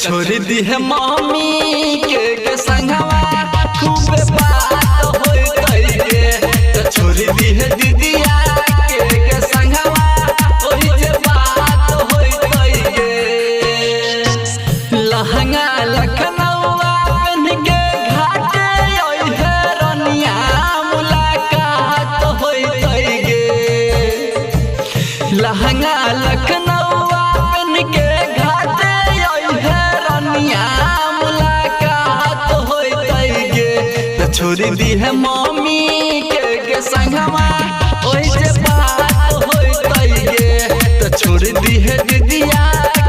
छोड़ दी है मम्मी के संगवा खूब बात होई तइगे छोड़ दी है दीदिया के संगवा ओही जे बात होई तइगे लहंगा लखनऊआ पहन के घाटे ओई है रनिया मुलाकात होई तइगे लहंगा लखनऊआ पहन के घाटे ओई है रनिया मुलाकात होई तइगे छोड़ दी है मम्मी के संगवा ओही जे बात होई तइगे छोड़ दी है दीदिया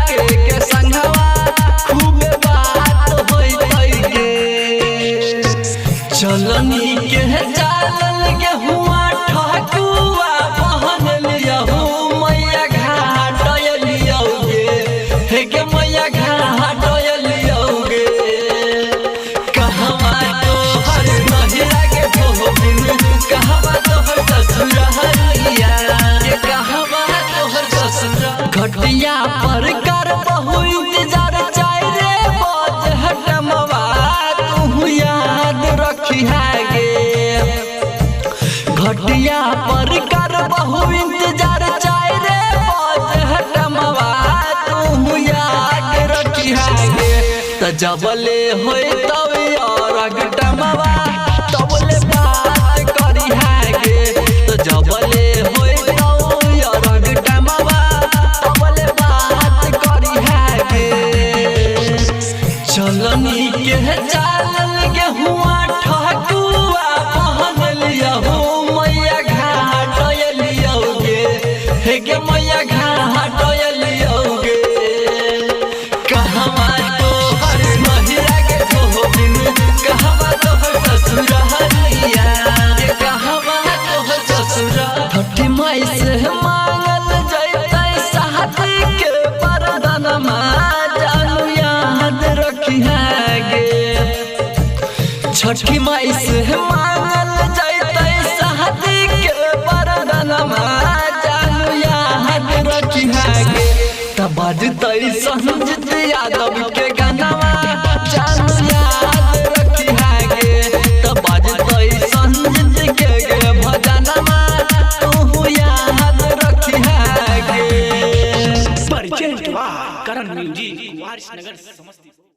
के संगवा खूब बात होई तइगे चलनी के चालल के हुआ ठकुआ पहन लियहु मैया घाट लियोगे हे के मैया घाट लियोगे कहवा तोहर नहिरा के धोबिन कहवा तोहर ससुरहरिया के कहवा तोहर ससुर घटिया पर कर बहु इंतजार चाय रे बज हटमवा तू याद रखी है गे घटिया पर कर बहु इंतजार चाय रे बज हटमवा तू याद रखी है गे त जबले होई तब और घटमवा तबले बात करी है गे त जबले होई तब और घटमवा तबले बात करी है गे चलनी के चालल के हुआ ठकुआ पहन लियहु मैया घाट लियोगे हे के मैया घाट लियोगे कहवा तोहर नहिरा के धोबिन कहवा तोहर ससुरहरिया के कहवा तोहर ससुर छठी माई से मांगल जैतै साथी के वरदानमा जानू याद रखी है गे छठी माई से मांगल जैतै साथी के वरदानमा जानू याद रखी है गे तब बजतै संजीत यादव के गानावा जानू याद रखी है गे तब बजतै संजीत के भजनमा तू याद रखी है गे परजेंट करण म्यूजिक वारिसनगर समस्तीपुर।